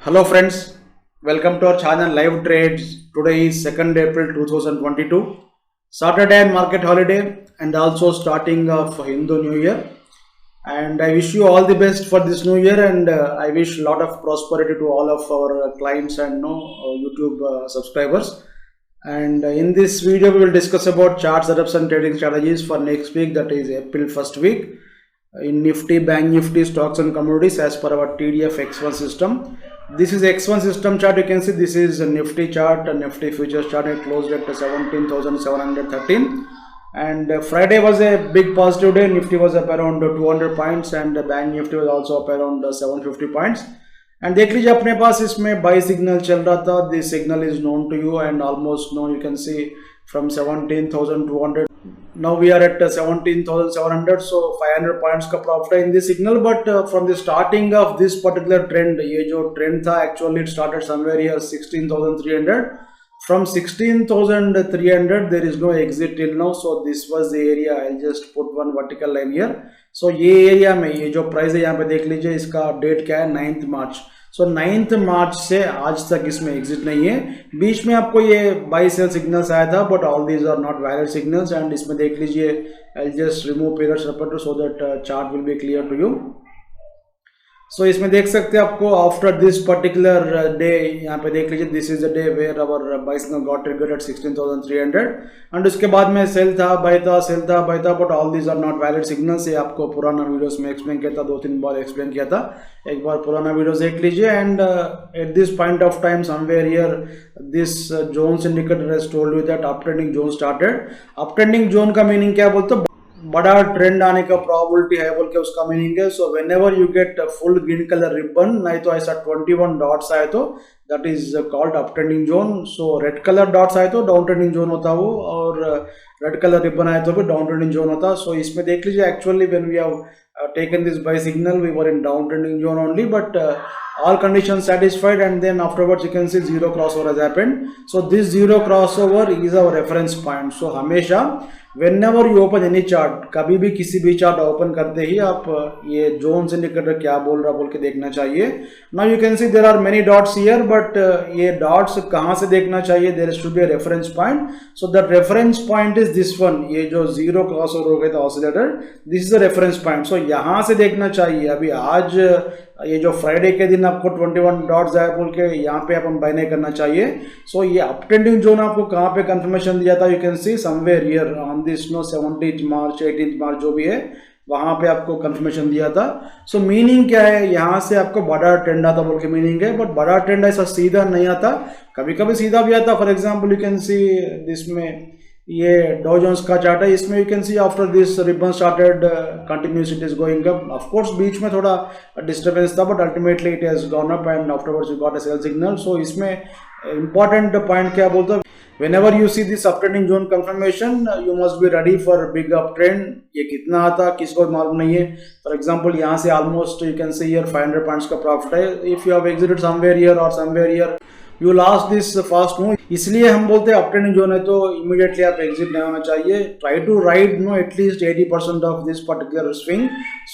Hello friends, welcome to our channel Live Trades. Today is 2nd April 2022, Saturday and market holiday and also starting of Hindu New Year. And I wish you all the best for this new year, and I wish a lot of prosperity to all of our clients and YouTube subscribers. And in this video we will discuss about chart setups and trading strategies for next week, that is April 1st week, in Nifty, Bank Nifty, stocks and commodities as per our TDF X1 system. This is X1 system chart. You can see this is a Nifty chart, a Nifty futures chart. It closed at 17,713, and Friday was a big positive day. Nifty was up around 200 points and Bank Nifty was also up around 750 points. And देख लीजिए अपने पास इसमें by signal चल रहा था. This signal is known to you and almost no you can see from 17,200. Now we are at 17,700, so 500 points का profit है in this signal. But from the starting of this particular trend, ये जो trend था actually it started somewhere here 16,300. From 16,300 there is no exit till now, so this was the area. I'll just put one vertical line here. So ये area में ये जो price है यहाँ पे देख लीजिए, इसका डेट क्या है 9th मार्च. सो 9th मार्च से आज तक इसमें एग्जिट नहीं है. बीच में आपको ये बाई सेल सिग्नल्स आया था, but all these are not valid signals. And इसमें देख लीजिए, I just remove period separator so that chart will be clear to you. So इसमें देख सकते हैं आपको आफ्टर दिस पर्टिकुलर डे, यहाँ पे देख लीजिए this is the day where our buy signal got triggered at 16,300. And उसके बाद में सेल था, बाई था, सेल था, बाई था, but all these are not valid signals. ये आपको पुराना वीडियोस में एक्सप्लेन किया था, 2-3 बार एक्सप्लेन किया था. एक बार पुराना वीडियो देख लीजिए. And at this point of time somewhere here this zones indicator has told you that up trending zone started. Up trending zone का मीनिंग क्या बोलते हो? बड़ा ट्रेंड आने का प्रोबेबिलिटी है बोल के उसका मीनिंग है. सो whenever you get full green colour ribbon, नहीं तो ऐसा 21 डॉट्स आए तो that is called up trending zone. So red colour dots आए तो डाउन ट्रेंडिंग जोन होता वो, और रेड कलर रिबन आए तो भी डाउन ट्रेंडिंग जोन होता. सो इसमें देख लीजिए actually when we have taken this buy signal we were in down trending zone only, but all conditions satisfied, and then afterwards you can see zero crossover has happened. So this zero crossover is our reference point. So हमेशा whenever you open any chart, कभी भी किसी भी chart open करते ही आप ये Jones indicator क्या बोल रहा बोल के देखना चाहिए. Now you can see there are many dots here, but ये डॉट्स कहाँ से देखना चाहिए? There should be a reference point. So that reference point is this one. ये जो जीरो क्रॉसओवर हो गया था oscillator, this is the reference point. So यहाँ से देखना चाहिए. अभी आज ये जो फ्राइडे के दिन आपको 21 डॉट्स आए बोल के यहाँ पे अपन बाय नहीं करना चाहिए. सो ये अप ट्रेंडिंग जोन आपको कहाँ पे कंफर्मेशन दिया था? You can C somewhere here on this 17th March 18th मार्च जो भी है वहां पे आपको कंफर्मेशन दिया था. सो मीनिंग क्या है? यहाँ से आपको बड़ा ट्रेंड आता बोल के मीनिंग है, बट बड़ा ट्रेंड ऐसा सीधा नहीं आता, कभी कभी सीधा भी आता. For example you can see this में ये डॉ जोन्स का चार्ट है. इसमें you can see after this ribbon started continuous it is going up. Of course बीच में थोड़ा डिस्टर्बेंस था, but ultimately it has gone up and afterwards you got a sell signal. So इसमें important point क्या बोलते हैं? Whenever you see this uptrending zone confirmation, you must be ready for big uptrend. ये कितना आता किसको मालूम नहीं है. For example, यहाँ से almost you can see here 500 points का profit है. If you have exited somewhere here or somewhere here, you lost this fast move. इसलिए हम बोलते हैं uptrending zone है तो immediately आप exit नहीं होना चाहिए. Try to ride at least 80% of this particular swing.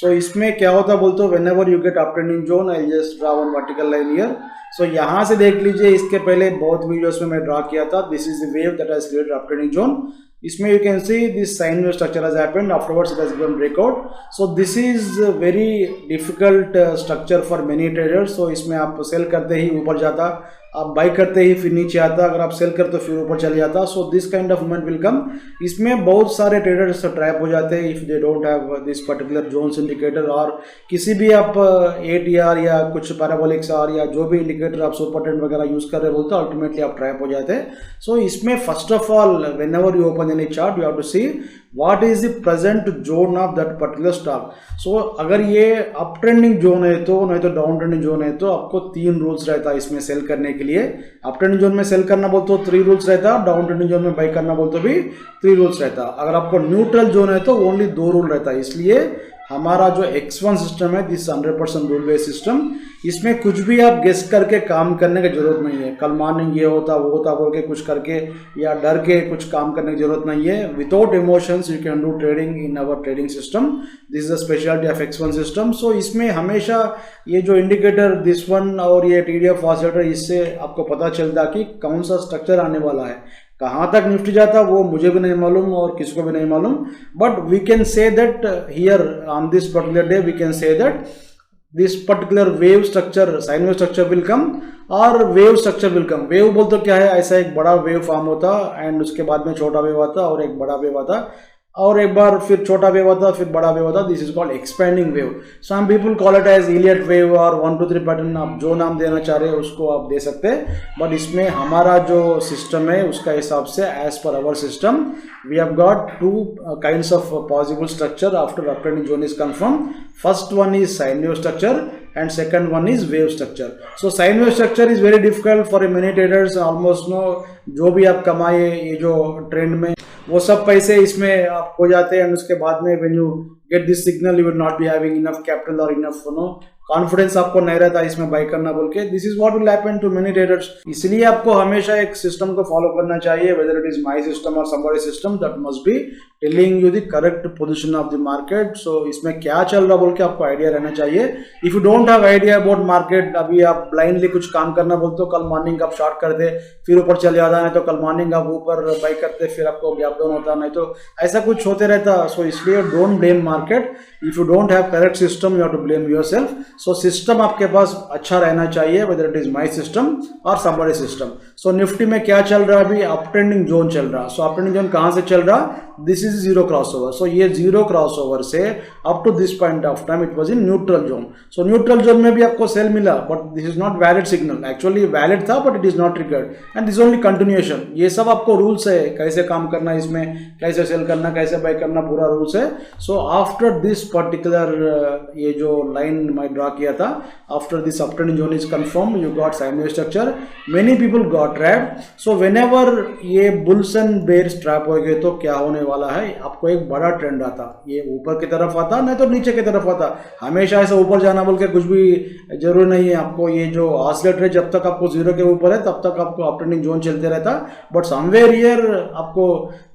So इसमें क्या होता बोलते हो? Whenever you get uptrending zone, I'll just draw one vertical line here. सो यहाँ से देख लीजिए, इसके पहले बहुत वीडियोस में मैं ड्रा किया था. This is the wave that has created up trending zone. इसमें you can see this sine wave structure has happened, afterwards it has given breakout. So this is very difficult structure for many traders. So इसमें आप cell करते ही ऊपर जाता, आप by करते ही फिर नीचे आता, अगर आप सेल करते तो फिर ऊपर चले जाता. So this kind of movement will come. इसमें बहुत सारे ट्रेडर्स ट्रैप हो जाते हैं if they don't have this particular zones indicator, और किसी भी आप ATR या कुछ पैराबोलिक आर या जो भी इंडिकेटर आप सुपर ट्रेंड वगैरह यूज कर रहे बोलते हैं, अल्टीमेटली आप ट्रैप हो जाते हैं. सो इसमें first of all whenever you open any chart you have to see what is the present zone of that particular stock. So अगर ये अप ट्रेंडिंग जोन है तो, नहीं तो डाउन ट्रेंडिंग जोन है तो आपको 3 रूल्स रहता है इसमें सेल करने के लिए. अप ट्रेंडिंग जोन में सेल करना बोलते हो 3 रूल्स रहता, डाउन ट्रेंडिंग जोन में बाई करना बोलते भी 3 रूल्स रहता. अगर आपको न्यूट्रल जोन है तो ओनली 2 रूल रहता है. इसलिए हमारा जो X1 सिस्टम है, दिस 100% रूल बेस्ड सिस्टम, इसमें कुछ भी आप गेस करके काम करने की जरूरत नहीं है। कल मॉर्निंग ये होता वो होता बोल के कुछ करके या डर के कुछ काम करने की जरूरत नहीं है। Without emotions you can do trading in our trading system. This is the speciality of X1 system. So इसमें हमेशा ये जो इंडिकेटर दिस वन और ये TDF ऑसिलेटर, इससे आपको पता चलता कि कौन सा स्ट्रक्चर आने वाला है। कहाँ तक निफ्टी जाता वो मुझे भी नहीं मालूम और किसी को भी नहीं मालूम, but we can say that here on this particular day we can say that this particular wave structure, sine wave structure will come और wave structure will come. Wave बोल तो क्या है, ऐसा एक बड़ा वेव फॉर्म होता एंड उसके बाद में छोटा वेव आता और एक बड़ा वेव आता और एक बार फिर छोटा वेव आता फिर बड़ा वेव आता। This is called expanding wave. Some people call it as Elliott wave और 1 2 3 पैटर्न, आप जो नाम देना चाह रहे हैं उसको आप दे सकते हैं, बट इसमें हमारा जो सिस्टम है उसका हिसाब से as per our system we have got 2 kinds of possible structure after up trending zone is confirm. First one is sine wave structure and second one is wave structure. So sine wave structure is very difficult for many traders, almost no, जो भी आप कमाए ये जो trend में वो सब पैसे इसमें आप हो जाते हैं, उसके बाद में when you get this signal you will not be having enough capital or enough confidence आपको नहीं रहता इसमें बाई करना बोल के। This is what will happen to many traders. इसलिए आपको हमेशा एक सिस्टम को फॉलो करना चाहिए, whether it is my system और somebody system, that must be telling you the correct position of the market. So इसमें क्या चल रहा बोल के आपको आइडिया रहना चाहिए। If you don't have idea about market, अभी आप ब्लाइंडली कुछ काम करना बोलते हो, कल मॉर्निंग आप शॉर्ट कर दे फिर ऊपर चले जाता, नहीं तो कल मॉर्निंग आप ऊपर बाई करते फिर आपको गैप डाउन होता, नहीं तो ऐसा कुछ होते रहता। सो इसलिए don't blame market. If you don't have correct system you have to blame yourself. So system आपके पास अच्छा रहना चाहिए, whether it is my system और समबडी सिस्टम। सो निफ्टी में क्या चल रहा है, अभी अप ट्रेंडिंग जोन चल रहा। सो अप ट्रेंडिंग जोन कहां से चल रहा, this is zero crossover. So ये जीरो क्रॉसओवर से up to this point of time it was in neutral zone. So neutral zone में भी आपको सेल मिला, but this is not valid signal. Actually valid था but it is not triggered and this only continuation. ये सब आपको rules है कैसे काम करना, इसमें कैसे सेल करना, कैसे बाय करना, पूरा रूल्स है। सो आफ्टर दिस पर्टिकुलर ये जो लाइन मैं ड्रा किया था, after this up trending zone is confirm, you got sign wave structure, many people got trapped. So whenever ये बुल्स एंड बेयर्स ट्रैप हो गए तो क्या होने वाला है, आपको एक बड़ा ट्रेंड आता, ये ऊपर की तरफ आता नहीं तो नीचे की तरफ आता। हमेशा ऐसा ऊपर जाना बोल के कुछ भी जरूरी नहीं है। आपको ये जो ऑसिलेटर है जब तक आपको जीरो के ऊपर है तब तक आपको अप ट्रेंडिंग जोन चलते रहता, बट समवेयर हियर आपको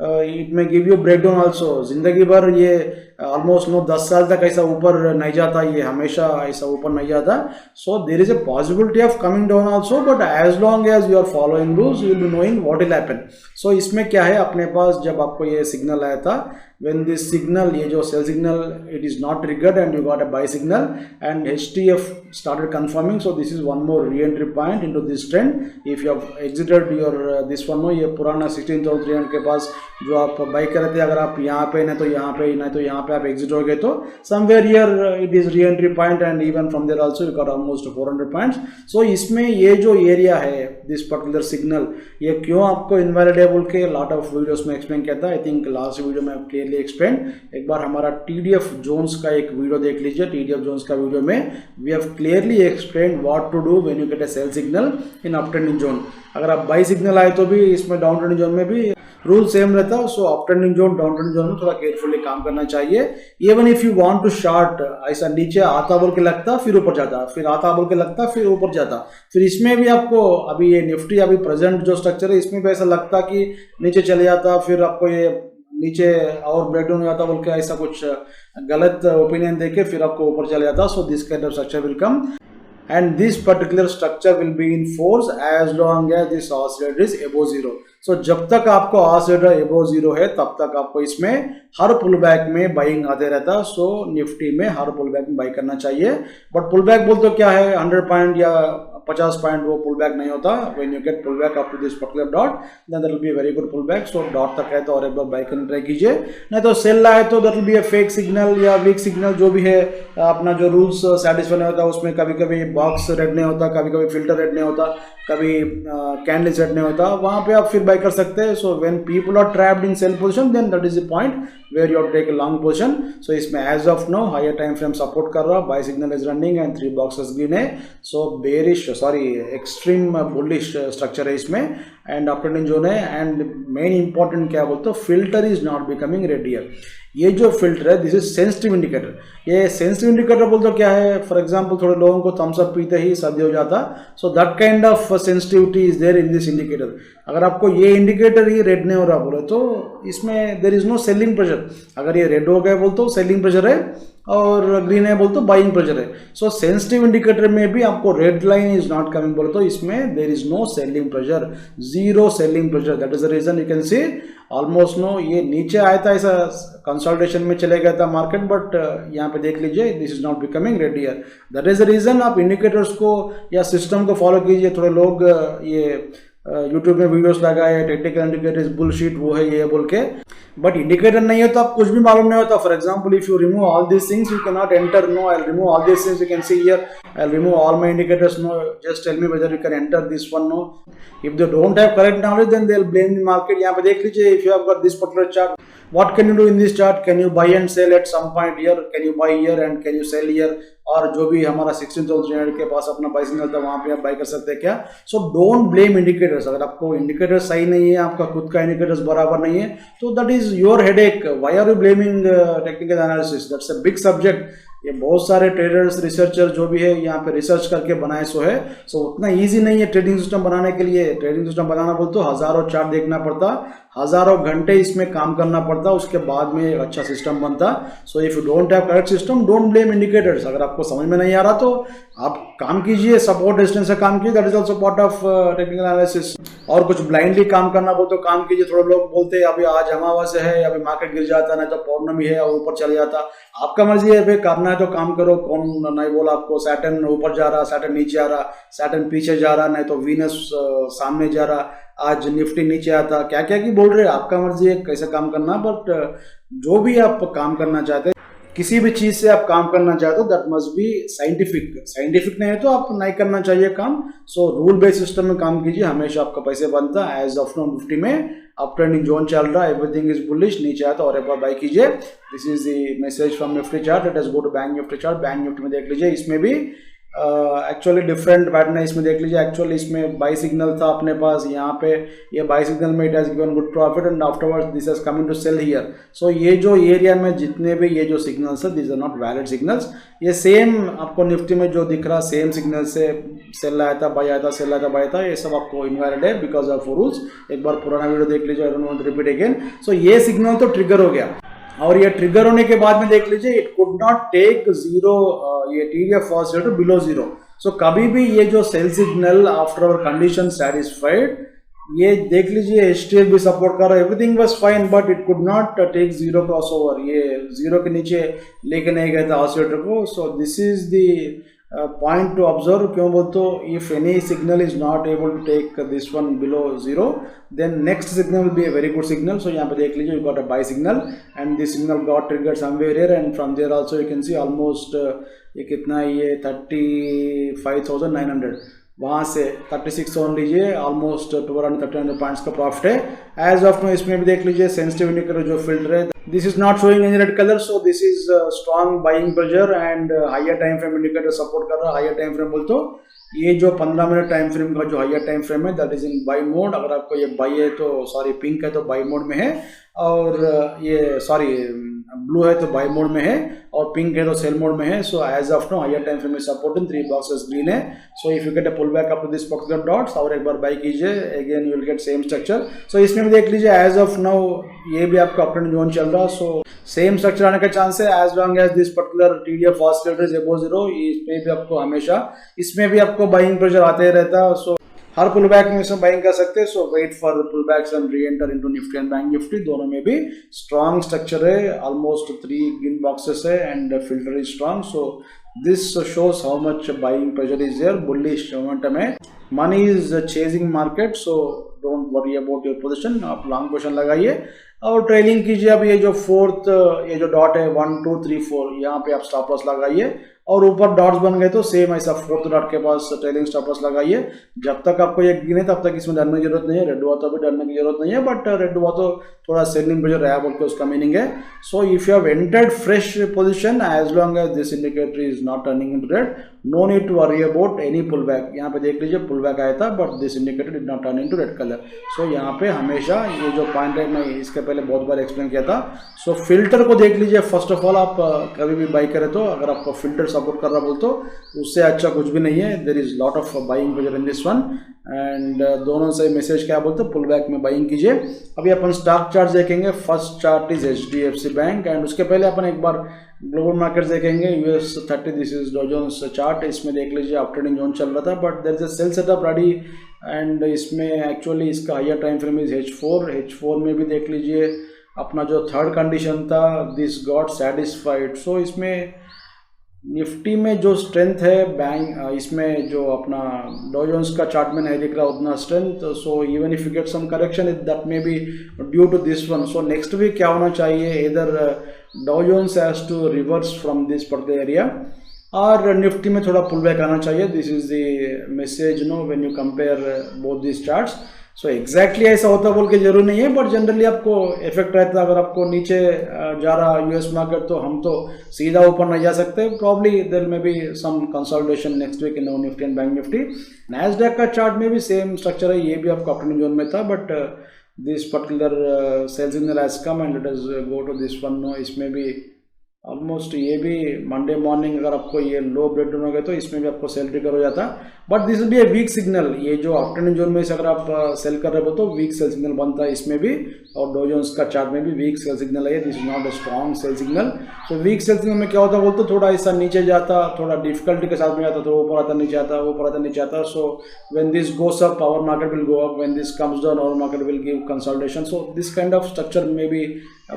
it may give you breakdown also. जिंदगी भर ये ऑलमोस्ट 10 साल तक ऐसा ऊपर नहीं जाता, ये हमेशा ऐसा ऊपर नहीं जाता। So there is a possibility of coming down also, but as long as you are following rules you will be knowing what will happen. So इसमें क्या है, अपने पास जब आपको ये सिग्नल आया था, when this signal, ये जो sell signal, it is not triggered and you got a buy signal and HTF started confirming. So this is one more re-entry point into this trend. If you have exited your this one, ये पुराना 16,300 के पास जो आप by कर रहे थे, अगर आप यहाँ पे नहीं तो यहाँ पे, नहीं तो यहाँ पे आप एग्जिट हो गए तो somewhere here it is re-entry point and even from there also you got almost 400 points. So इसमें ये जो एरिया है this particular signal, ये क्यों आपको invalid है बोल के lot of videos में explain किया था। I think last वीडियो में clearly एक्सप्लेन। एक बार हमारा TDF जोन्स का एक वीडियो देख लीजिए। TDF जोन्स का वीडियो में we have clearly explain what to do when you get a sell signal in up trending zone. अगर आप बाई सिग्नल आए तो भी इसमें डाउन ट्रेंडिंग जोन में भी रूल सेम रहता है। So up trending zone, down trending zone में थोड़ा केयरफुली काम करना चाहिए। Even if you want to short, ऐसा नीचे आता बोल के लगता फिर ऊपर जाता, फिर आता बोल के लगता फिर ऊपर जाता, फिर इसमें भी आपको अभी ये निफ्टी अभी प्रेजेंट जो स्ट्रक्चर है इसमें भी ऐसा लगता कि नीचे चले जाता, फिर आपको ये नीचे और ब्रेकडाउन हो जाता बोल के ऐसा कुछ गलत ओपिनियन देके फिर आपको ऊपर चले जाता। So this kind of structure will come and this particular structure will be in force as long as this oscillator is above zero. So जब तक आपको oscillator above zero है तब तक आपको इसमें हर पुल बैक में बाइंग आते रहता। सो निफ्टी में हर पुल बैक में बाई करना चाहिए। बट पुल बैक बोल तो क्या है, 100 पॉइंट या 50 पॉइंट वो पुल बैक नहीं होता। When you get pull back up to this particular dot then that will be a very good pull back. So dot तक है तो और एक बार बाई करने ट्राई कीजिए, नहीं तो सेल है तो that will be a fake signal या वीक सिग्नल, जो भी है अपना जो रूल्स सेटिस्फाई नहीं होता उसमें कभी कभी बॉक्स रेड नहीं होता, कभी कभी फिल्टर रेड नहीं होता, कभी कैंडल सेट नहीं होता, वहां पे आप फिर बाई कर सकते हैं। So when people are trapped in sell position then that is the point where you take a long position. So इसमें as of now higher time frame support कर रहा, buy signal is running and 3 boxes green है। So bearish extreme bullish structure है इसमें। And up trending zone है। And main important क्या बोलते हो, filter is not becoming red here. ये जो फिल्टर है दिस इज सेंसिटिव इंडिकेटर। ये सेंसिटिव इंडिकेटर बोलते हो क्या है, फॉर एग्जांपल थोड़े लोगों को थम्स अप पीते ही सर्दी हो जाता, so that kind of sensitivity is there in this indicator. अगर आपको ये इंडिकेटर ही रेड नहीं हो रहा बोले तो इसमें there is no selling pressure. अगर ये रेड हो गया बोल तो सेलिंग प्रेशर है, और ग्रीन है बोल तो बाइंग प्रेशर है। सो सेंसिटिव इंडिकेटर में भी आपको red line is not coming बोले तो इसमें there is no selling pressure, zero selling pressure. That is the reason you can see almost no, ये नीचे आया था ऐसा कंसल्टेशन में चले गया था मार्केट, बट यहाँ पे देख लीजिए this is not becoming red here. That is the reason आप इंडिकेटर्स को या सिस्टम को फॉलो कीजिए। थोड़े लोग ये यूट्यूब में वीडियोस लगाए टेक्निकल इंडिकेटर्स बुलशिट वो है ये बोल के, बट इंडिकेटर नहीं है तो आप कुछ भी मालूम नहीं होता। For example if you remove all this things you can not enter, no I remove all this things, you can see here I remove all my indicators, no just tell me whether you can enter this one, no if they don't have correct knowledge then they will blame the market. यहाँ पे देख लीजिए if you have got this particular chart, what can you do in this chart? Can you buy and sell at some point here? Can you buy here and can you sell here? और जो भी हमारा 16,300 के पास अपना by signal था वहां पे आप बाई कर सकते हैं क्या? So don't blame indicators. अगर आपको इंडिकेटर सही नहीं है, आपका खुद का इंडिकेटर्स बराबर नहीं है, तो that is your headache. Why are you blaming technical analysis? That's a big subject. ये बहुत सारे ट्रेडर्स रिसर्चर जो भी है यहाँ पे रिसर्च करके बनाए सो है। सो उतना इजी नहीं है ट्रेडिंग सिस्टम बनाने के लिए। ट्रेडिंग सिस्टम बनाना बोलते तो हजारों चार्ट देखना पड़ता, हजारों घंटे इसमें काम करना पड़ता, उसके बाद में एक अच्छा सिस्टम बनता। सो if you don't have correct system don't blame indicators. अगर आपको समझ में नहीं आ रहा तो आप काम कीजिए, सपोर्ट डिस्टेंस से काम कीजिए, that is also part of technical analysis. और कुछ ब्लाइंडली काम करना बोलते तो काम कीजिए। थोड़े लोग बोलते हैं अभी आज अमावस्या है, अभी मार्केट गिर जाता, नहीं तो पौर्णमी है और ऊपर चले जाता। आपका मर्जी है, भाई करना है तो काम करो। कौन नहीं बोला आपको सैटर्न ऊपर जा रहा, सैटर्न नीचे आ रहा, सैटर्न पीछे जा रहा, नहीं तो वीनस सामने जा रहा, आज निफ्टी नीचे आता, क्या क्या की बोल रहे हैं, आपका मर्जी है कैसे काम करना। बट जो भी आप काम करना चाहते हैं, किसी भी चीज से आप काम करना चाहते हो that must B scientific. Scientific नहीं है तो आप नहीं करना चाहिए काम। सो रूल बेस्ड सिस्टम में काम कीजिए, हमेशा आपका पैसे बनता है। एज ऑफ नो निफ्टी में अप ट्रेंडिंग जोन चल रहा है, एवरीथिंग इज बुलिश, नीचे आता और एक बार बाई कीजिए। This is the message from Nifty chart. Let us go to bank Nifty chart. Bank Nifty में देख लीजिए, इसमें भी एक्चुअली डिफरेंट पैटर्न है। इसमें देख लीजिए, एक्चुअली इसमें बाई सिग्नल था अपने पास, यहाँ पे ये बाई सिग्नल में it has given good profit and afterwards this has coming to sell here. So ये जो एरिया में जितने भी ये जो सिग्नल्स है this are not valid signals. ये सेम आपको निफ्टी में जो दिख रहा सेम सिग्नल से सेल आया था, बाई आया था, सेल आया था, बाई था, ये सब आपको इनवैलिड है बिकॉज ऑफ रूल्स। एक बार पुराना वीडियो देख लीजिए, I don't want to repeat again. So ये सिग्नल तो ट्रिगर हो गया, और ये ट्रिगर होने के बाद में देख लीजिए it could not take zero, ये TDF was below zero. So कभी भी ये जो sell signal after our condition satisfied, ये देख लीजिए HTF भी सपोर्ट कर रहा है, everything was fine, but it could not take zero crossover. ये जीरो के नीचे लेके नहीं गया था ऑसिलेटर को। So this is the point to observe। क्यों बोलते हो, if any signal is not able to take this one below zero then next signal will be a very good signal। so यहाँ पे देख लीजिए you got a buy signal and this signal got triggered somewhere here and from there also you can see almost ये कितना है, ये 35,900, वहाँ से 36,000 लीजिए, ऑलमोस्ट 200-300 पॉइंट्स का प्रॉफिट है। एज ऑफ नो इसमें भी देख लीजिए सेंसिटिव इंडिकेटर जो फिल्टर है, this is not showing any red colour, so this is strong buying pressure and higher time frame indicator support कर रहा है। हायर टाइम फ्रेम बोल तो ये जो 15 मिनट टाइम फ्रेम का जो हायर टाइम फ्रेम है that is in by mode. अगर आपको ये बाई है तो सॉरी पिंक है तो बाई मोड में है, और ये सॉरी ब्लू है तो बाई मोड में है, और पिंक है तो सेल मोड में है। So as of now higher time frame में सपोर्टिंग 3 बॉक्सेस ग्रीन है। So if you get a pull back up to this particular dots और एक बार बाई कीजिए, again you will get same structure. So इसमें भी देख लीजिए एज ऑफ नाउ ये भी आपका अप ट्रेंड जोन चल रहा है, सो सेम स्ट्रक्चर आने का चांस है as long as this particular TDF oscillator is above zero. इसमें भी आपको हमेशा, इसमें भी आपको बाइंग प्रेशर आते रहता है। सो हर पुल बैक में इसमें बाइंग कर सकते हैं। So wait for pull backs and reenter into Nifty and bank Nifty, दोनों में भी स्ट्रॉन्ग स्ट्रक्चर है, ऑलमोस्ट 3 ग्रीन बॉक्सेस है and filter is strong. So this shows how much buying pressure is there, bullish momentum है, money is chasing market. So don't worry about your position, आप long position लगाइए और trailing कीजिए। अब ये जो fourth ये जो डॉट है 1 2 3 4, यहाँ पे आप स्टॉप लॉस लगाइए, और ऊपर डॉट्स बन गए तो सेम ऐसा फोर्थ डॉट के पास ट्रेलिंग स्टॉप लॉस लगाइए। जब तक आपको ये गिने तब तक इसमें डरने की जरूरत नहीं है। रेड हुआ तो भी डरने की जरूरत नहीं है, बट रेड हुआ तो थोड़ा सेलिंग प्रेशर रहा बोल के उसका मीनिंग है। So if you have entered fresh position, as long as this indicator is not turning into red, no need to worry about any pull back. यहाँ पे देख लीजिए पुल बैक आया था but this indicator did not turn into red colour. So यहाँ पे हमेशा ये जो पॉइंट है मैं इसके पहले बहुत बार एक्सप्लेन किया था। सो फिल्टर को देख लीजिए फर्स्ट ऑफ ऑल, आप कभी भी बाई करें तो अगर आपको फिल्टर सपोर्ट कर रहा बोल तो उससे अच्छा कुछ भी नहीं है। There is lot of buying pressure in this one and दोनों से मैसेज क्या बोलते हैं, पुल बैक में बाइंग कीजिए। अभी अपन स्टॉक चार्ट देखेंगे। First chart is HDFC bank and उसके पहले अपन एक बार ग्लोबल मार्केट देखेंगे। US 30, this is Dow Jones chart. इसमें देख लीजिए आफ्टरनून जोन चल रहा था but there is a sell setup ready and इसमें एक्चुअली इसका higher time frame is H4 में भी देख लीजिए अपना जो थर्ड कंडीशन था दिस गॉट सेटिस्फाइड। सो इसमें निफ्टी में जो स्ट्रेंथ है बैंक इसमें जो अपना डॉ जोन्स का चार्ट में नहीं दिख रहा उतना strength. So even if you get some correction that may be due to this one. So next week क्या होना चाहिए, इधर Dow Jones has to reverse from this particular area और निफ्टी में थोड़ा पुल बैक आना चाहिए। This is the message no when you compare both this charts. So exactly ऐसा होता बोल के जरूर नहीं है बट जनरली आपको इफेक्ट रहता है। अगर आपको नीचे जा रहा US मार्केट तो हम तो सीधा ऊपर नहीं जा सकते। Probably there may be some consolidation next week in Nifty and bank Nifty. Nasdaq का चार्ट में भी सेम स्ट्रक्चर है, ये भी आपको आफ्टरनून जोन में था but this particular sell signal has come and let us go to this one. No इसमें भी ऑलमोस्ट ये भी मंडे मॉर्निंग अगर आपको ये लो ब्रेक डाउन हो गया तो इसमें भी आपको सेल ट्रिगर हो जाता but this will be a weak signal. ये जो आफ्टरनून जोन में से अगर आप सेल कर रहे हो तो वीक सेल सिग्नल बनता है इसमें भी और डॉ जोन्स का चार्ट में भी वीक सेल सिग्नल है। This is not a strong sell signal. So weak sell signal में क्या होता बोलते थोड़ा ऐसा नीचे जाता, थोड़ा डिफिकल्टी के साथ में जाता, थोड़ा ऊपर आता नीचे आता, ऊपर आता नीचे आता। So when this goes up our market will go up, when this comes down our market will give consolidation. So this kind of structure may be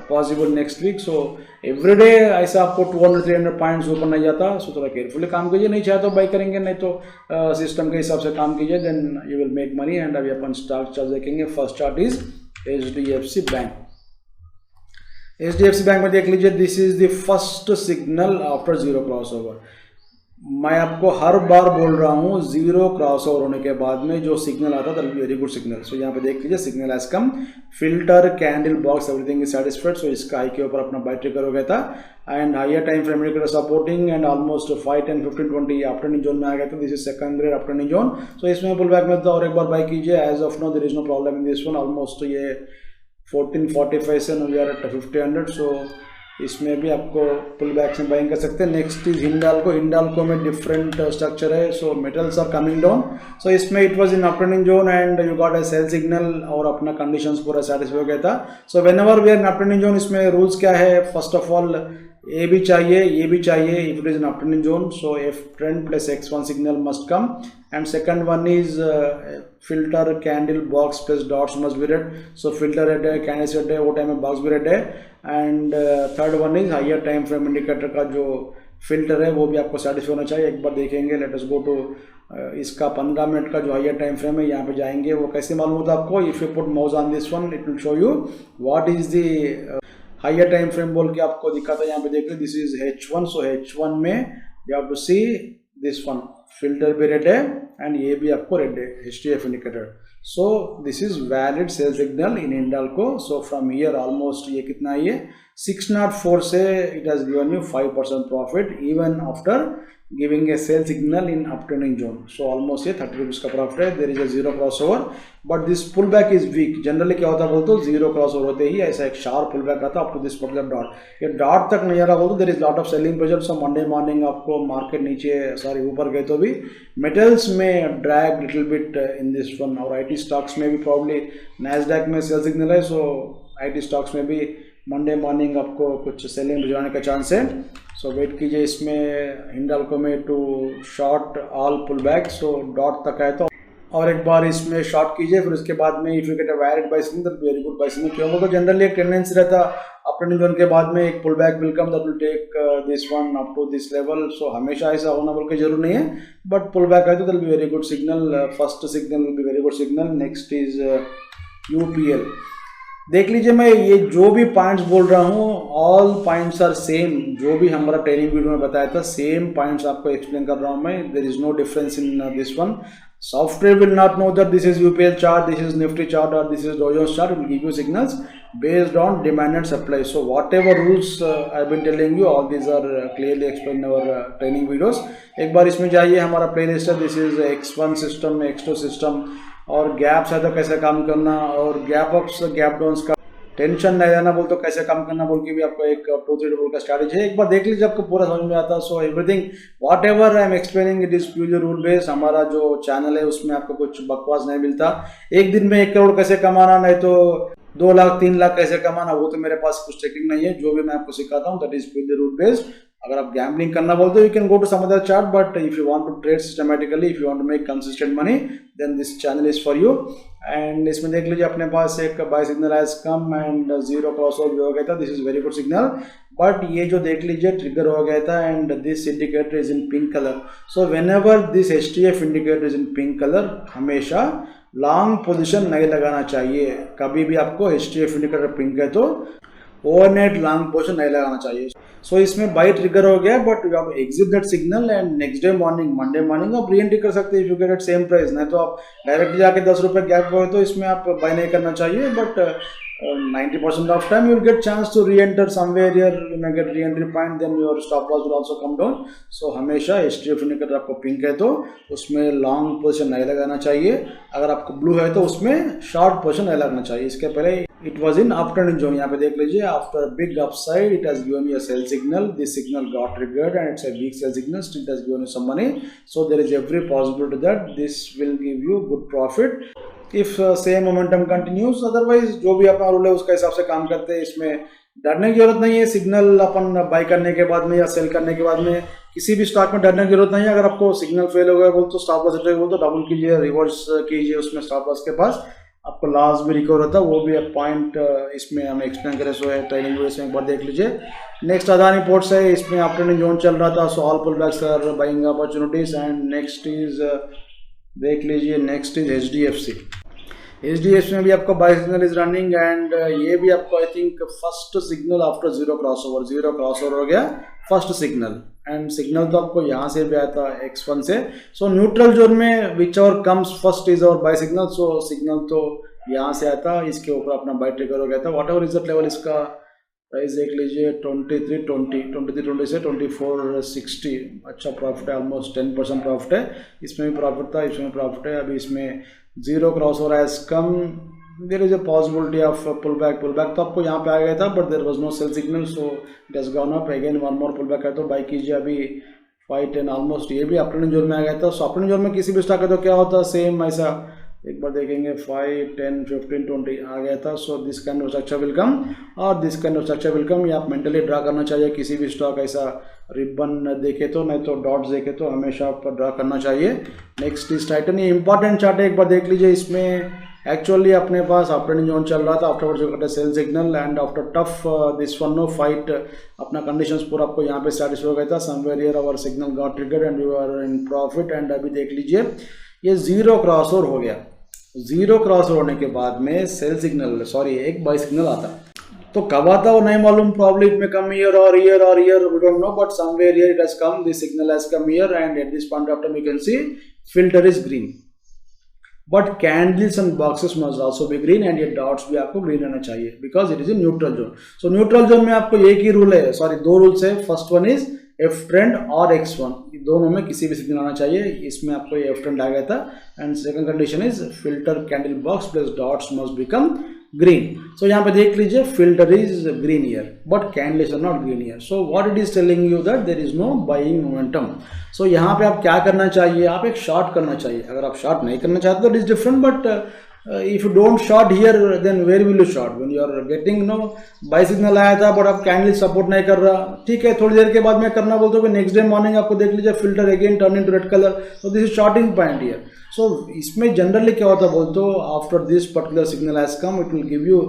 possible next week. So everyday ऐसा आपको 200-300 points ऊपर नहीं जाता। सो थोड़ा carefully काम कीजिए, नहीं चाहे तो बाई करेंगे, नहीं तो सिस्टम के हिसाब से काम कीजिए, then you will make money. And अभी अपन स्टॉक चार्ट देखेंगे। First chart is HDFC bank. HDFC bank में देख लीजिए this is the first signal after zero cross over. मैं आपको हर बार बोल रहा हूँ जीरो क्रॉस ओवर होने के बाद में जो सिग्नल आता है वेरी गुड सिग्नल। सो यहाँ पे देख लीजिए signal has come, filter candle box everything is satisfied. So इसका हाई के ऊपर अपना बाय ट्रिगर हो गया था and higher time frame indicator supporting and almost 5, 10, 15, 20 afternoon zone में आ गया था। This is second grade afternoon zone. So इसमें पुल बैक में था और एक बार बाय कीजिए। As of now there is no problem in this one. Almost ये 1445 से वी आर एट 1500। सो इसमें भी आपको पुल बैक से बाइंग कर सकते हैं। नेक्स्ट इज हिंडाल्को में डिफरेंट स्ट्रक्चर है। So metals are coming down. So इसमें it was in afternoon zone and you got a sell signal और अपना कंडीशंस पूरा सेटिस्फाई हो गया था। So whenever we are in afternoon zone इसमें रूल्स क्या है, फर्स्ट ऑफ ऑल ए भी चाहिए, ये भी चाहिए if it is in afternoon zone. So F trend plus X1 signal must come and second one is filter candle box plus dots must be red. So filter red है, candles red है, वो time में box भी red है and third one is higher time frame indicator का जो filter है वो भी आपको सेटिस्फाई होना चाहिए। एक बार देखेंगे, लेट अस गो टू इसका 15 मिनट का जो हायर टाइम फ्रेम है यहाँ पे जाएंगे। वो कैसे मालूम होता है आपको, if you put mouse on this one it will show you what is the higher time frame बोल के आपको दिखाता है। यहाँ पे देख लो this is H1। So H1 में you have to see this one, filter भी रेड है एंड ये भी आपको रेड है, HTF indicator. So this is valid sell signal in Hindalco. So from here almost ये कितना है, ये 604 से it has given you 5% profit even after giving a sell signal in afternoon zone. So almost ये 30 रुपीज का profit है। There is a zero cross over but this pull back is weak. Generally क्या होता है बोलते हो, zero cross over होते ही ऐसा एक शार्प पुल बैक आता है up to this particular dot. ये डॉट तक नहीं आ रहा बोलते there is lot of selling pressure. So Monday morning आपको मार्केट नीचे ऊपर गए तो भी मेटल्स में drag little bit in this one और IT स्टॉक्स में भी प्रॉब्ली नैस्डैक में सेल सिग्नल है। सो IT स्टॉक्स में भी मंडे मॉर्निंग आपको कुछ सेलिंग भिजवाने का चांस है। सो वेट कीजिए इसमें हिंडाल्को में to short all pull back. So dot तक आए तो और एक बार इसमें शॉर्ट कीजिए, फिर उसके बाद में if you get a valid buy signal that very good buy signal. क्यों बोलते जनरली एक टेंडेंसी रहता आफ्टरनून जोन के बाद में एक pull back will come that will take this one up to this level. So हमेशा ऐसा होना बोल के जरूर नहीं है बट पुल बैक आए तो that will be very good signal. First signal will be very good signal. Next is UPL। देख लीजिए मैं ये जो भी पॉइंट्स बोल रहा हूँ ऑल पॉइंट्स आर सेम, जो भी हमारा ट्रेनिंग वीडियो में बताया था सेम पॉइंट्स आपको एक्सप्लेन कर रहा हूँ मैं। There is no difference in this one. Software will not know that this is UPL chart, this is Nifty chart, or this is Dow Jones chart. It will give you signals based on demand and supply. So whatever rules I've been telling you, all these are clearly explained in our training videos. एक बार इसमें जाइए, हमारा playlist है. This is X1 system, X2 system, और gaps है तो कैसे काम करना, और गैप अप्स गैप डाउन्स का टेंशन नहीं रहना बोल तो कैसे काम करना बोल के भी आपको एक 2-3 बोल का स्ट्रैटेजी है. एक बार देख लीजिए, आपको पूरा समझ में आता है. So everything what ever I am explaining it is purely rule based. हमारा जो चैनल है उसमें आपको कुछ बकवास नहीं मिलता. एक दिन में 1 करोड़ कैसे कमाना, नहीं तो 2 लाख 3 लाख कैसे कमाना, वो तो मेरे पास कुछ टेक्निक नहीं है. जो भी मैं आपको सिखाता हूँ that is purely rule based. अगर आप गैम्बलिंग करना बोलते हो, you can go to some other chart, but if you want to trade systematically, if you want to make consistent money, then this channel is for you. And इसमें देख लीजिए, अपने पास एक buy signal has come and 0 crossover भी हो गया था. This is very good signal. But ये जो देख लीजिए ट्रिगर हो गया था and this indicator is in pink colour. So when ever this HTF indicator is in pink colour, हमेशा लॉन्ग पोजिशन नहीं लगाना चाहिए. कभी भी आपको HTF इंडिकेटर पिंक है तो ओवरनाइट लॉन्ग पोजिशन नहीं लगाना चाहिए. सो इसमें बाई ट्रिगर हो गया, but you have exit that signal and next day morning, Monday morning आप री एंट्री कर सकते हैं if you get at same price. नहीं तो आप डायरेक्टली जाके 10 रुपये गैप हुए तो इसमें आप बाई नहीं करना चाहिए. But 90% of time you will get chance to re-enter somewhere here. You may get re-entry point, then your stop loss will also come down. So हमेशा HTF इंडिकेटर आपको पिंक है तो उसमें लॉन्ग पोजीशन नहीं लगाना चाहिए. अगर आपको ब्लू है तो उसमें शॉर्ट पोजीशन नहीं लगाना चाहिए. इसके पहले it was in uptrend zone. यहाँ पे देख लीजिए, after big upside it has given you a sell signal. This signal got triggered and it's a weak sell signal. Still it has given you some money. So there is every possibility that this will give you good profit if same momentum continues. Otherwise जो भी अपना rule है उसका हिसाब से काम करते हैं. इसमें डरने की जरूरत नहीं है. सिग्नल अपन बाई करने के बाद में या सेल करने के बाद में किसी भी स्टॉक में डरने की जरूरत नहीं है. अगर आपको सिग्नल फेल हो गया बोल तो स्टॉप लॉस बोल तो डबल कीजिए, रिवर्स कीजिए उसमें स्टॉप लॉस के पास, आपको लॉस भी रिकवर होता है. वो भी पॉइंट इसमें हमें एक्सप्लेन करें. सो है ट्रेनिंग वीडियो में एक बार देख लीजिए. नेक्स्ट अदानी पोर्ट्स है. इसमें आफ्टरनून जोन चल रहा था. So all pull backs are buying opportunities. And next is देख लीजिए, नेक्स्ट इज HDFC. HDFC में भी आपका buy signal is running and ये भी आपको I think first signal after 0 crossover हो गया फर्स्ट सिग्नल. एंड सिग्नल तो आपको यहाँ से भी आया था X1 से. सो न्यूट्रल जोन में which ever comes first is और बाय सिग्नल. सो सिग्नल तो यहाँ से आया था, इसके ऊपर अपना बाय ट्रिगर हो गया था. What ever is the level, इसका प्राइस देख लीजिए 2320 से 2460. अच्छा प्रॉफिट है, ऑलमोस्ट 10% प्रॉफिट है. इसमें भी प्रॉफिट था, इसमें प्रॉफिट है. अभी इसमें 0 crossover has come. There is a possibility of pull back तो आपको यहाँ पे आ गया था, but there was no sell signal. So it has gone up again. One more pull back है तो बाई कीजिए. अभी 510 ऑलमोस्ट ये भी अपने जोन में आ गया था. सो अपने जोन में किसी भी स्टॉक है तो क्या होता है, सेम ऐसा एक बार देखेंगे 5, 10, 15, 20 आ गया था. So this kind of structure will come और this kind of structure will come. ये आप मेंटली ड्रा करना चाहिए. किसी भी स्टॉक ऐसा रिबन देखे तो, नहीं तो डॉट्स देखे तो हमेशा आप ड्रा करना चाहिए. Next is Titan. ये इंपॉर्टेंट चार्ट है, एक बार देख लीजिए. इसमें एक्चुअली अपने पास अपट्रेंडिंग जोन चल रहा था. Afterwards you got a sell signal and after tough this one no fight अपना कंडीशंस पूरा आपको यहाँ पे सैटिस्फाई हो गया था. Somewhere here our signal got triggered and you are in profit. And अभी देख लीजिए ये 0 क्रॉसओवर हो गया. 0 क्रॉसओवर होने के बाद में सेल सिग्नल एक बाय सिग्नल आता. तो कब आता वो नहीं मालूम. Probably it may come here we don't know, but somewhere here it has come. This signal has come here and at this point of time you can see filter is green, but candles and boxes must also be green and ये dots भी आपको green रहना चाहिए because it is in neutral zone. So neutral zone में आपको एक ही rule है, 2 रूल्स है. First one is F trend और X1, दोनों में किसी भी सिग्नल आना चाहिए. इसमें आपको ये F ट्रेंड आ गया था. And second condition is filter candle box plus dots must become green. So यहाँ पे देख लीजिए filter is green here but candles are not green year. So what it is telling you that there is no buying momentum. So यहाँ पे आप क्या करना चाहिए, आप एक शॉर्ट करना चाहिए. अगर आप शॉर्ट नहीं करना चाहते तो it is different, but if you don't short here then where will you short when you are getting by signal आया था बट आप कैंडल सपोर्ट नहीं कर रहा. ठीक है, थोड़ी देर के बाद में करना बोलते हो, नेक्स्ट डे मॉर्निंग आपको देख लीजिए filter again turn into red colour. So this is shorting point here. So इसमें जनरली क्या होता है बोलते हो, after this particular signal has come it will give you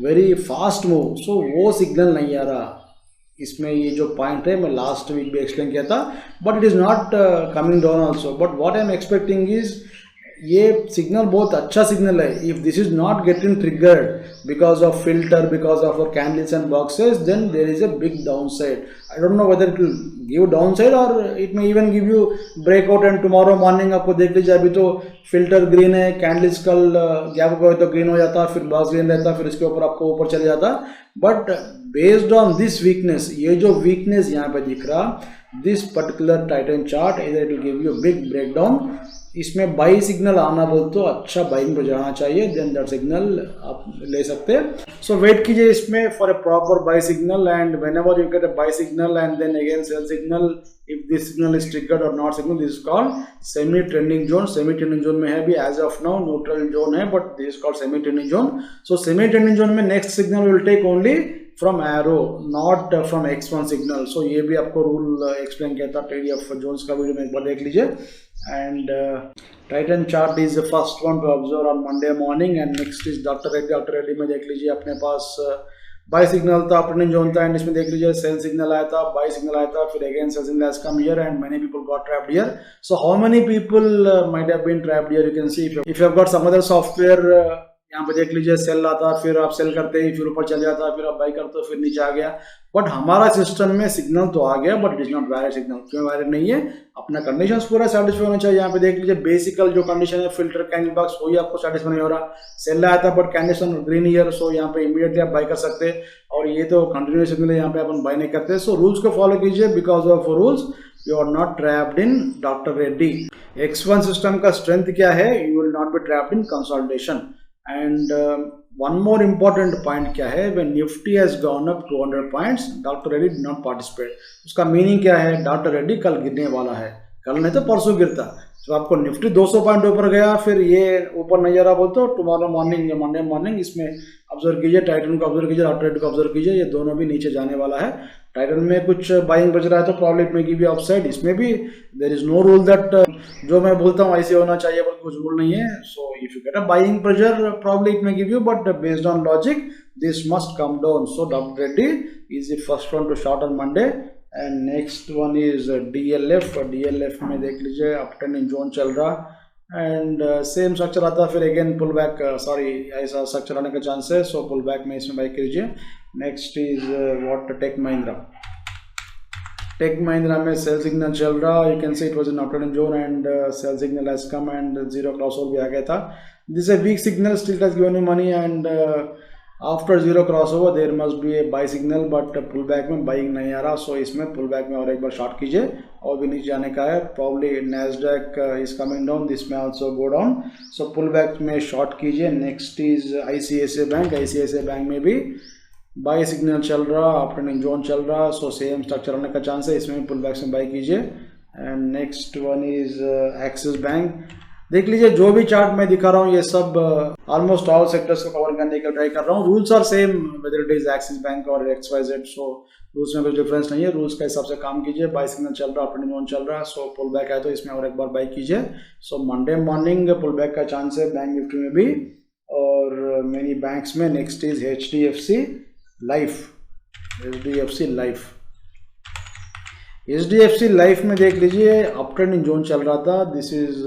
very fast move. So वो सिग्नल नहीं आ रहा. इसमें ये जो पॉइंट है मैं लास्ट वीक भी एक्सप्लेन किया था, but it is not coming down also. But what I am expecting is ये सिग्नल बहुत अच्छा सिग्नल है. If this is not getting triggered because of filter, because of candles and boxes, then there is a big down side. I don't know whether it will give down side और it may even give you breakout. And tomorrow morning आपको देख लीजिए, अभी तो filter green है, candles कल gap हो तो ग्रीन हो जाता, फिर बॉक्स ग्रीन रहता, फिर इसके ऊपर आपको ऊपर चले जाता. But based on this weakness, ये जो वीकनेस यहाँ पे दिख रहा, दिस पर्टिकुलर टाइटन चार्ट इधर it will give you big breakdown. इसमें बाई सिग्नल आना बोल तो अच्छा बाइंग पर जाना चाहिए, देन दैट सिग्नल आप ले सकते हैं. सो वेट कीजिए इसमें for a proper buy signal. And whenever you get a buy signal and then again sell signal, if this signal is triggered और not signal, this is called semi trending zone. Semi trending zone में है भी as of now, neutral zone है, but this is called semi trending zone. So semi trending zone में next signal will take only from arrow, not from X1 signal. So ये भी आपको rule explain किया था TDF जोन्स का video में, एक बार देख लीजिए. And Titan chart is the first one to observe on Monday morning. And next is doctor Reddy. Doctor Reddy में देख लीजिए अपने पास बाई सिग्नल था, ट्रेंडिंग जोन था, एंड इसमें देख लीजिए सेल सिग्नल आया था, बाई सिग्नल आया था, फिर again sell signal has come here and many people got trapped here. So how many people might have been trapped here, you can see if you have got some other software. यहाँ पे देख लीजिए cell आता, फिर आप cell करते ही फिर ऊपर चल जाता, फिर आप बाई करते हो फिर नीचे आ गया. बट हमारा सिस्टम में सिग्नल तो आ गया, but it is not valid signal. क्यों वैलिड नहीं है? अपना कंडीशंस पूरा सेटिस्फाई होना चाहिए. यहाँ पे देख लीजिए बेसिकल जो कंडीशन है, फिल्टर कैंडल बॉक्स, वही आपको सेटिस्फाई नहीं हो रहा. सेल आया था बट कैंडल ग्रीन ईयर, सो यहाँ पे इमीडिएटली आप बाई कर सकते हैं. और ये तो कंटिन्यूस सिग्नल है, यहाँ पे अपन बाई नहीं करते. सो रूल्स को फॉलो कीजिए. Because of rules you are not trapped in doctor Reddy. X1 system का स्ट्रेंथ क्या है? You will not be trapped in consolidation. And one more important point क्या है? when Nifty has gone up 200 points, Dr. Reddy did not participate. उसका meaning क्या है? Doctor Reddy कल गिरने वाला है, कल नहीं तो परसों गिरता. तो आपको निफ्टी 200 पॉइंट ऊपर गया, फिर ये ऊपर नहीं जा रहा बोलते हो, टुमारो मॉर्निंग या मंडे मॉर्निंग इसमें ऑब्जर्व कीजिए, टाइटन को ऑब्जर्व कीजिए, डॉक्टर रेड्डी को ऑब्जर्व कीजिए, ये दोनों भी नीचे जाने वाला है. टाइटन में कुछ बाइंग बच रहा है तो प्रॉब्लम में गिव यू अपसाइड. इसमें भी there is no rule that जो मैं बोलता हूँ ऐसे होना चाहिए, बल्कि कुछ रूल नहीं है. So if you get a buying pressure problem it में give you, but based on logic this must come down. So doctor Reddy is the first one to short on Monday. And next one is DLF. DLF में देख लीजिए up trending zone चल रहा, and same structure आता, फिर again pull back, sorry ऐसा structure आने का चांस है. सो पुल बैक में इसमें बाई कीजिए. Next is what Tech Mahindra. Tech Mahindra में सेल सिग्नल चल रहा, you can see it was in up trending zone and sell signal has come and zero crossover भी आ गया था. This is a weak signal, still has given you money and after zero crossover there must be a buy signal, but pull back में buying नहीं आ रहा. सो इसमें pull back में और एक बार शॉर्ट कीजिए, और भी नीचे जाने का है. Probably Nasdaq is coming down, this में आल्सो गो डाउन. सो पुल बैक में शॉर्ट कीजिए. Next is ICICI bank. ICICI bank में भी बाई सिग्नल चल रहा, अप ट्रेंडिंग जोन चल रहा. सो सेम स्ट्रक्चर आने का चांस है, इसमें पुल बैक में बाई कीजिए. And next one is Axis bank. देख लीजिए जो भी चार्ट मैं दिखा रहा हूँ ये सब ऑलमोस्ट ऑल सेक्टर्स को कवर करने का ट्राई कर रहा हूँ. Rules are same whether it is Axis Bank और XYZ. सो रूल्स में कुछ डिफरेंस नहीं है, रूल्स के हिसाब से काम कीजिए. बाई सिग्नल चल रहा, अपनी जोन चल रहा, सो पुल बैक है तो इसमें और एक बार बाई कीजिए. So Monday morning pull back का चांस है बैंक निफ्टी में भी और मेनी बैंक्स में. Next is HDFC life. HDFC life. HDFC life में देख लीजिए अप ट्रेंडिंग जोन चल रहा था, this is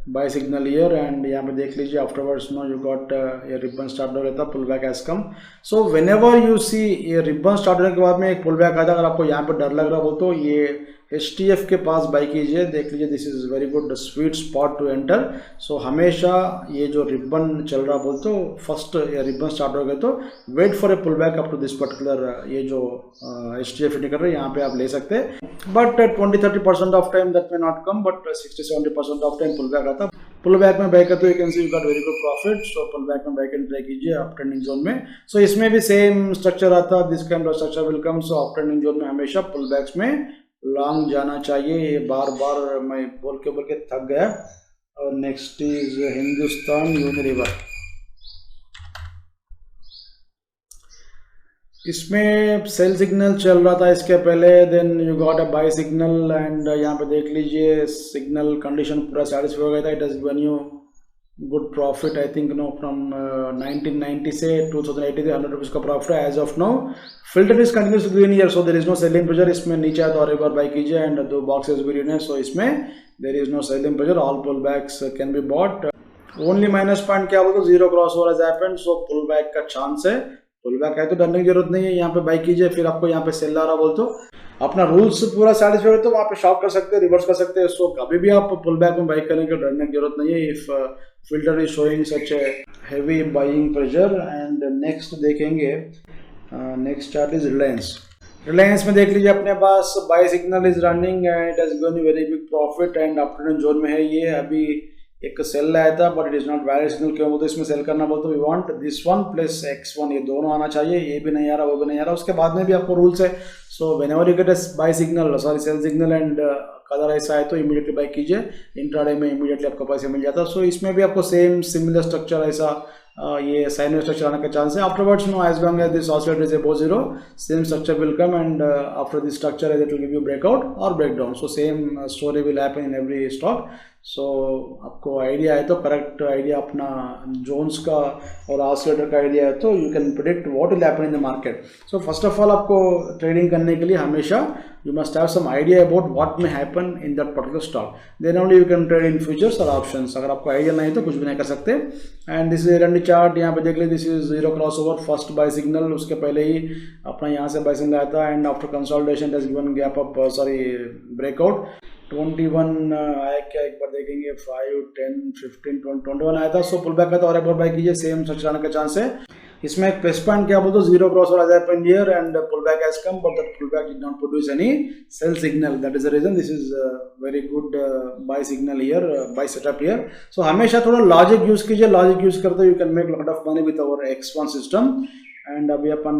buy signal here, and यहाँ पे देख लीजिए आफ्टरवर्ड्स नो यू गॉट ये रिबन स्टार्ट हो रहा था, pull back has come. So whenever you see ये रिबन स्टार्ट होने के बाद में एक पुल बैक आता, अगर आपको यहाँ पे डर लग रहा हो तो ये HTF के पास बाई कीजिए. देख लीजिए this is very good sweet spot to enter. So हमेशा ये जो रिबन चल रहा बोलते हो फर्स्ट या रिबन स्टार्ट हो गए तो wait for a pull back up to this particular ये जो HTF इंडिकेटर है, यहाँ पे आप ले सकते हैं. But 20-30% of time that may not come, but 60-70% of time pull back आता. पुल बैक में बाई करते हो you can see you got very good profit. So pull back में बाई कैन ट्राई कीजिए अप ट्रेंडिंग जोन में. So इसमें भी same structure आता, this kind of structure will come. So up trending zone में हमेशा पुल बैक्स में long जाना चाहिए. ये बार बार मैं बोल के थक गया. और नेक्स्ट इज हिंदुस्तान यूनिलीवर. इसमें सेल सिग्नल चल रहा था इसके पहले, then you got a buy signal and यहाँ पे देख लीजिए सिग्नल कंडीशन पूरा सैटिस्फाई हो गया था. It has given you good profit I think no from 1990 से 2080 से 100 रुपीज़ का प्रॉफिट है as of now. Filter is continuous green year, so there is no selling pressure. इसमें नीचे आया तो और एक बार बाई कीजिए एंड दो बॉक्सेस ग्रीन है, सो इसमें there is no selling pressure. All pull backs can be bought. Only minus point क्या बोलते, zero cross over has happened, so pull back का चांस है. पुल बैक है तो डरने की जरूरत नहीं है. यहाँ पे बाई कीजिए, फिर आपको यहाँ पे सेल आ रहा बोल तो अपना रूल्स पूरा सेटिस्फाइड हो तो वहाँ पे शॉप कर सकते हैं, रिवर्स कर सकते हैं. सो कभी भी आप पुल बैक में बाई करने की डरने की जरूरत नहीं है. If filter is showing such a heavy buying pressure. And next देखेंगे, next chart is Reliance. Reliance में देख लीजिए अपने पास buy signal is running and it has given very big profit and afternoon zone में है. ये अभी एक सेल आया था but it is not valid signal. क्यों बोलते इसमें सेल करना बोलते we want this one plus x1, ये दोनों आना चाहिए. ये भी नहीं आ रहा, वो भी नहीं आ रहा. उसके बाद में भी आपको रूल्स है. So whenever you get a buy signal, sorry sell signal and colour ऐसा है तो इमीडिएटली बाय कीजिए. इंट्राडे में इमीडिएटली आपको पैसे मिल जाता है. सो इसमें भी आपको सेम सिमिलर स्ट्रक्चर ऐसा ये साइन स्ट्रक्चर आने का चांस है. Afterwards no as long as this oscillator is above zero, same structure will come and after this structure it will give you breakout और breakdown. So same story will happen in every stock. So आपको idea है तो correct idea अपना Jones का और oscillator का idea है तो you can predict what will happen in the market. So first of all आपको ट्रेडिंग करने के लिए हमेशा you must have some idea about what may happen in that particular stock. Then only you can trade in futures और options. अगर आपको idea नहीं तो कुछ भी नहीं कर सकते. एंड दिस इज एरंडी चार्ट. यहाँ पे देख लीजिए this is zero cross over, first buy signal. उसके पहले ही अपना यहाँ से बाय सिग्नल आया था and after consolidation has given gap up, sorry breakout. 21 आया क्या एक बार देखेंगे, 5, 10, 15, 21 आया था. सो पुल बैक का तो और एक बार बाय कीजिए, सेम सच आने का चांस है. इसमें एक प्लस पॉइंट क्या बोलते zero cross over happened here and pull back has come but that pull back did not produce any sell signal. That is the reason this is very good buy signal here, buy setup here. So हमेशा थोड़ा logic use कीजिए. Logic use करते you can make lot of money with our X1 system. And अभी अपन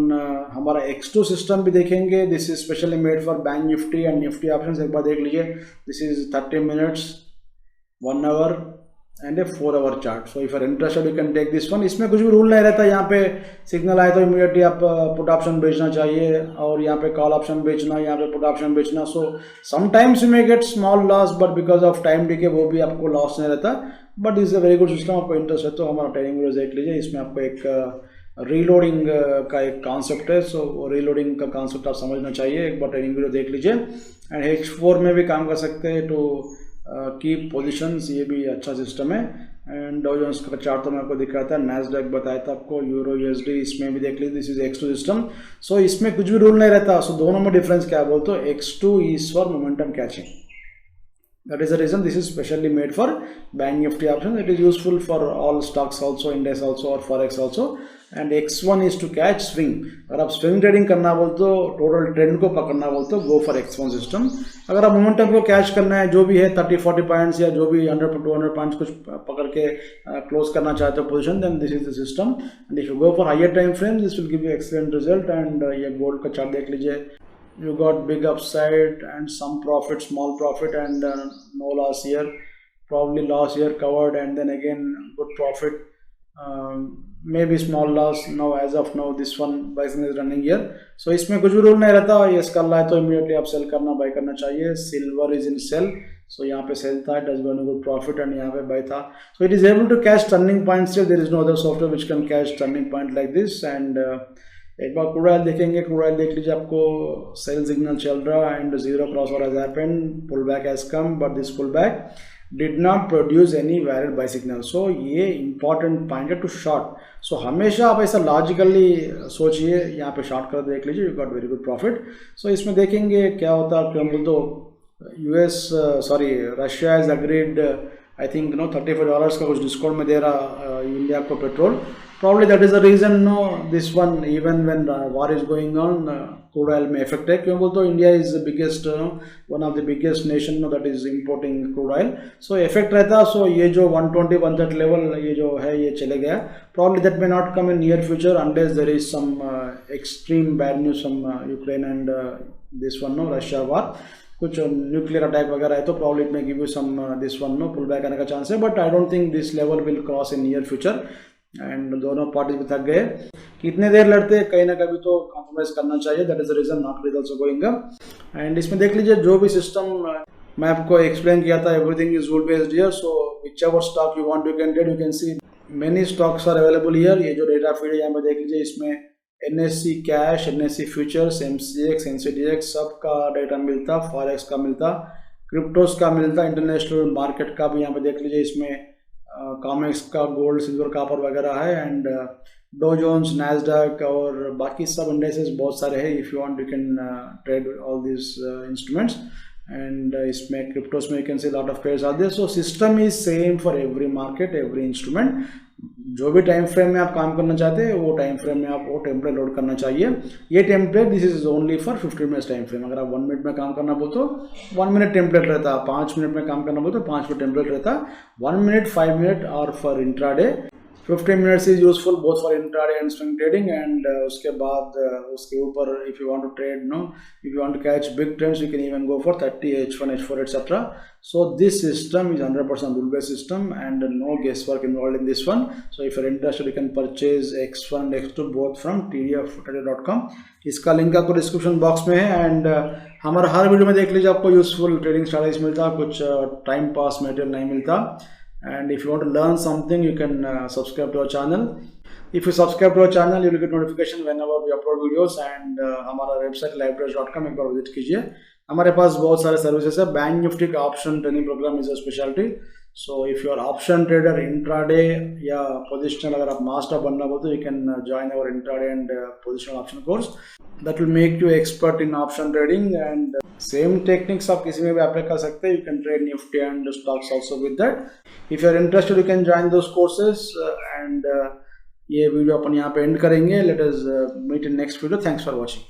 हमारा X2 system भी देखेंगे. This is specially made for bank Nifty and Nifty options. एक बार देख लीजिए, this is 30 minutes, 1 hour and a 4 hour chart. So if are interested you can take this one. इसमें कुछ भी रूल नहीं रहता. यहाँ पे सिग्नल आए तो इमीडिएटली आप पुट ऑप्शन बेचना चाहिए और यहाँ पे कॉल ऑप्शन बेचना, यहाँ पे पुट ऑप्शन बेचना. So sometimes you may gate small loss but because of time DK वो भी आपको लॉस नहीं रहता. But is a very good system. आपको इंटरेस्ट है तो हमारा ट्रेडिंग वीडियो देख लीजिए. इसमें आपको एक रीलोडिंग का एक कॉन्सेप्ट है. सो रीलोडिंग का कॉन्सेप्ट आप समझना चाहिए. एक बार ट्रेडिंग वीडियो देख लीजिए. एंड H4 में भी काम कर सकते हैं टू कीप पोजीशंस. ये भी अच्छा सिस्टम है. एंड डॉ जोन्स का चार्ट तो मैं आपको दिखाया था, नैस्डैक बताया था आपको, यूरो USD इसमें भी देख लीजिए. This is X2 system. So इसमें कुछ भी रूल नहीं रहता. सो दोनों में डिफरेंस क्या बोलते हो, X2 is for momentum catching. That is the reason this is specially made for Bank Nifty options. It is useful for all stocks also, index also or forex also. And X1 is to catch swing. अगर आप swing trading करना बोलते हो, total trend को पकड़ना बोलते हो, go for X1 system. अगर आप मोमेंटम को कैच करना है, जो भी है 30-40 पॉइंट्स या जो भी 100-200 पॉइंट्स कुछ पकड़ के क्लोज करना चाहते हो position, then this is the system. And if you go for higher time frames, this will give you excellent result. And ये गोल्ड का चार्ट देख लीजिए. You got big upside and some profit, small profit, and no loss here. Probably loss here covered, and then again good profit. Maybe small loss. Now as of now, this one buying is running here. So इसमें कुछ भी rule नहीं रहता. ये school है तो immediately आप cell करना, बाय करना चाहिए. Silver is in sell. So यहाँ पे सेल था, it has gone good profit, and यहाँ पे बाय था. So it is able to catch turning points. Still there is no other software which can catch turning point like this. And एक बार crude oil देखेंगे. Crude oil देख लीजिए, आपको sell signal चल रहा and zero cross over has happened, pull back has come but this pull back did not produce any valid buy signal. So ये important point है टू शॉर्ट. सो हमेशा आप ऐसा लॉजिकली सोचिए. यहाँ पे शॉर्ट कर देख लीजिए, you got very good profit. So इसमें देखेंगे क्या होता है. क्यों बोल तो Russia has agreed I think $35 का कुछ डिस्काउंट में दे रहा इंडिया को petrol. Probably that is the reason this one, even when war is going on, crude oil may affect है. क्यों बोलते हो, India is the biggest one of the biggest nation that is importing crude oil. So effect रहता. So ये जो 120-130 level ये जो है ये चले गया. Probably that may not come in near future unless there is some extreme bad news from Ukraine and this one Russia war. कुछ न्यूक्लियर अटैक वगैरह है तो प्रॉब्लम इट में give you some this one pull back आने का chance है. But I don't think this level will cross in near future. And दोनों party भी थक गए. कितने देर लड़ते हैं, कहीं ना कभी तो कॉम्प्रोमाइज करना चाहिए. That is the reason market is also going up. And इसमें देख लीजिए जो भी सिस्टम मैं आपको एक्सप्लेन किया था everything is rule based here, so whichever stock you want you can trade, you can see many stocks are available here. ये जो डेटा फीड है यहाँ पे देख लीजिए, इसमें NSE cash, NSE futures, MCX, NCDX सब का डेटा मिलता, फॉरेक्स का मिलता, क्रिप्टोस का मिलता, इंटरनेशनल मार्केट का भी यहाँ पे देख लीजिए, इसमें कॉमेक्स का गोल्ड सिल्वर कापर वगैरह है, एंड डो जोन्स, नैस्डैक और बाकी सब इंडेक्सेस बहुत सारे हैं। If you want you can trade all this instruments, and इसमें क्रिप्टोस में you can see lot of pairs are there. So system is same for every market, every instrument. जो भी टाइम फ्रेम में आप काम करना चाहते हैं वो टाइम फ्रेम में आप वो टेम्पलेट लोड करना चाहिए। ये template this is only for 15 minutes time frame. अगर आप 1 मिनट में काम करना बोल तो 1 मिनट टेम्पलेट रहता, 5 मिनट में काम करना बोल तो 5 मिनट टेम्पलेट रहता, 1 मिनट, 5 मिनट और for intraday 15 minutes is useful both for intraday and swing trading. And उसके बाद उसके ऊपर if you want to trade if you want to catch big trends, you can even go for 30, H1, H4 etc. So this system is 100% rule based system and no guesswork involved in this one. So if you're interested, you can purchase X1 and X2 both from tdftrader.com. इसका link आपको description box में है। And हमारा हर video में देख लीजिए, आपको useful trading strategies मिलता, कुछ टाइम पास मटेरियल नहीं मिलता। And if you want to learn something, you can subscribe to our channel. If you subscribe to our channel, you will get notification whenever we upload videos. And हमारा website livetrades.com एक बार visit कीजिए। हमारे पास बहुत सारे services है। Bank Nifty का option training program is a speciality. So if you are option trader, intraday या positional, अगर आप मास्टर बनना हो तो you can join our intraday and positional option course that will make you expert in option trading. And same techniques आप किसी में भी अप्लाई कर सकते हैं। You can trade Nifty and stocks also with that. If you are interested, you can join those courses. And ये video अपन यहाँ पे एंड करेंगे। Let us meet in next video. Thanks for watching.